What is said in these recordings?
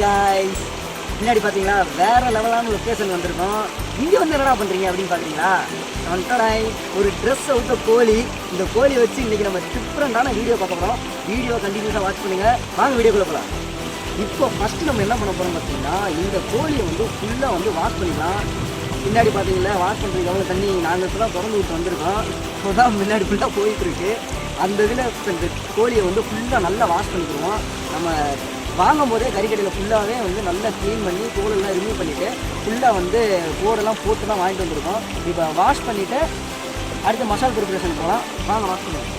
guys, முன்னாடி பாத்தீங்களா வேற லெவலான லொகேஷன் வந்திருக்கோம். இங்க வந்து என்னடா பண்றீங்க அப்படின்னு பாத்தீங்களா, ஒரு ட்ரெஸ் அவுட்ட கோழி. இந்த கோழியை வச்சு இன்னைக்கு நம்ம டிஃப்ரெண்டான வீடியோ பார்க்க போறோம். வீடியோ கண்டினியூஸா வாட்ச் பண்ணுங்க. வாங்க வீடியோக்குள்ள போலாம். இப்போ ஃபர்ஸ்ட் நம்ம என்ன பண்ண போறோம் பார்த்தீங்கன்னா, இந்த கோழியை வந்து ஃபுல்லா வந்து வாஷ் பண்ணிக்கலாம். முன்னாடி பார்த்தீங்களா வாஷ் பண்ணுறதுக்கு எவ்வளோ தண்ணி நாங்கள் இப்போ தான் திறந்து விட்டு வந்திருக்கோம். இப்போ தான் முன்னாடி ஃபுல்லாக போயிட்டுருக்கு. அந்த இதில் இந்த கோழியை வந்து ஃபுல்லாக நல்லா வாஷ் பண்ணிக்கிடுவோம். நம்ம வாங்கும் போதே கறிக்கடையில் ஃபுல்லாகவே வந்து நல்லா க்ளீன் பண்ணி தோலெல்லாம் ரிமூவ் பண்ணிவிட்டு ஃபுல்லாக வந்து போடெல்லாம் போட்டு தான் வாங்கிட்டு வந்திருக்கோம். இப்போ வாஷ் பண்ணிவிட்டு அடுத்து மசாலா ப்ரிப்பரேஷன் போகலாம். வாங்க வாஷ் பண்ணுவோம்.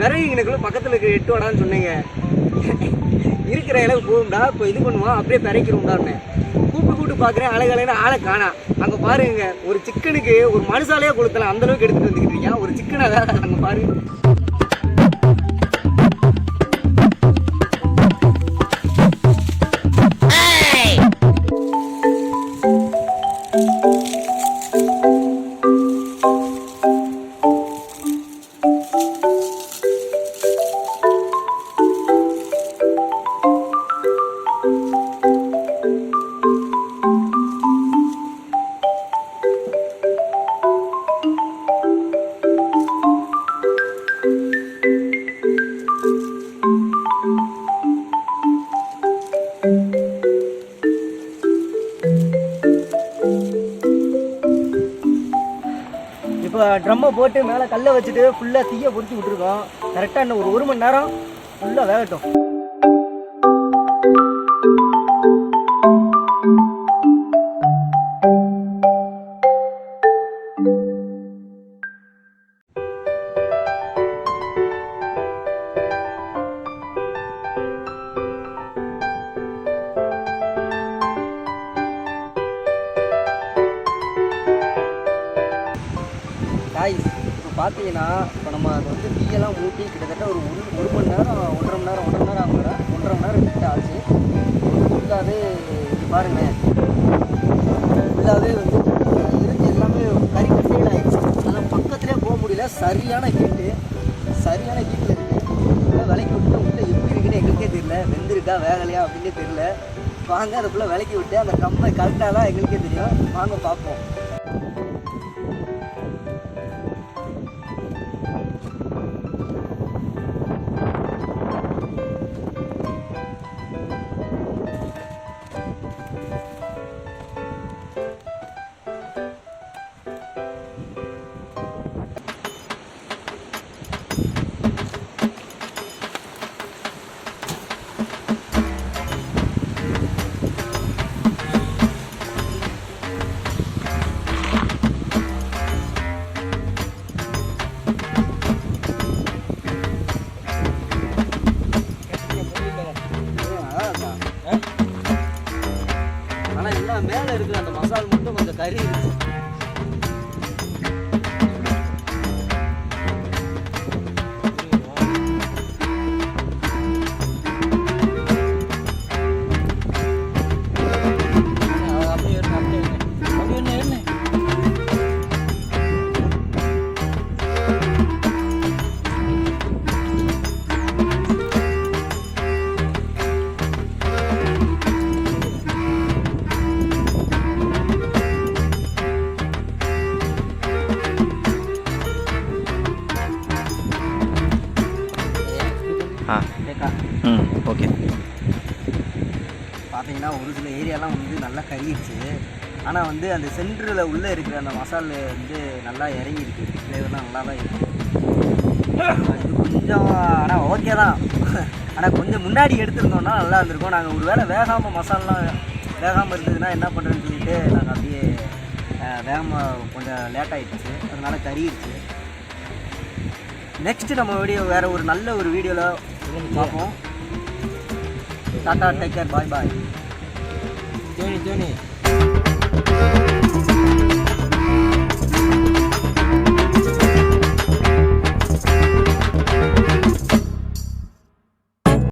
விறகுங்களுக்குள்ள பக்கத்தில் இருக்கிற 8 வடான்னு சொன்னீங்க. இருக்கிற இளவு போகும்டா, இப்போ இது பண்ணுவோம் அப்படியே பிறைக்கிறோம்டான்னு கூப்பிட்டு பார்க்குறேன். அழகலைன்னு ஆளை காணா. அங்கே பாருங்க, ஒரு சிக்கனுக்கு ஒரு மனுஷாலையே கொடுத்தலாம் அந்த அளவுக்கு எடுத்துகிட்டு வந்துக்கிட்டீங்க. ஒரு சிக்கனை வேற அங்கே பாருங்க. இப்போ ட்ரம்மை போட்டு மேலே கல்லை வச்சுட்டு ஃபுல்லாக தீயை பொறிச்சு விட்டுருக்கோம். கரெக்டாக இன்னும் ஒரு மணி நேரம் ஃபுல்லாக வேகட்டும். இப்போ பார்த்தீங்கன்னா இப்போ நம்ம அதை வந்து தீயெல்லாம் ஊட்டி கிட்டத்தட்ட ஒரு மணி நேரம் ஒன்றரை மணி நேரம் ஆகுங்களா, 1.5 மணி நேரம் கிட்ட ஆச்சு. ஃபுல்லாகவே பாருங்களேன், ஃபுல்லாகவே வந்து இருந்து எல்லாமே கறிக்கட்டையில் ஆகிடுச்சு. அதெல்லாம் பக்கத்துலேயே போக முடியல. சரியான ஹீட்டில் இருக்குது. விலைக்கு விட்டு உள்ளே எப்படி இருக்குன்னு எங்களுக்கே தெரியல. வெந்திருக்கா வேகலையா அப்படின்னே தெரியல. வாங்க அதை ஃபுல்லாக விலைக்கு விட்டு அந்த கம்மை கரெக்டாக தான் எங்களுக்கே தெரியும். வாங்க பார்ப்போம். ஆனால் மேலே இருக்கிற அந்த மசால் மட்டும் கொஞ்சம் கறி இருந்துச்சு. ஓகே. பார்த்தீங்கன்னா ஒரு சில ஏரியாலாம் வந்து நல்லா கறிடுச்சு. ஆனால் வந்து அந்த சென்டரில் உள்ளே இருக்கிற அந்த மசாலா வந்து நல்லா இறங்கிருக்கு. ஃப்ளேவர்லாம் நல்லா தான் இருக்குது. இது கொஞ்சம் ஆனால் ஓகே தான். ஆனால் கொஞ்சம் முன்னாடி எடுத்துருந்தோம்னா நல்லா இருந்திருக்கும். நாங்கள் ஒரு வேளை வேகாமல் மசாலாம் வேகாமல் இருந்ததுன்னா என்ன பண்ணுறதுன்னு சொல்லிட்டு நாங்கள் அப்படியே வேகமாக கொஞ்சம் லேட் ஆகிடுச்சு. அதனால கறிடுச்சு. நெக்ஸ்ட்டு நம்ம வீடியோ வேறு ஒரு நல்ல ஒரு வீடியோவில் பார்ப்போம். டாடா, டேக் கேர், பாய் பாய். ஜோனி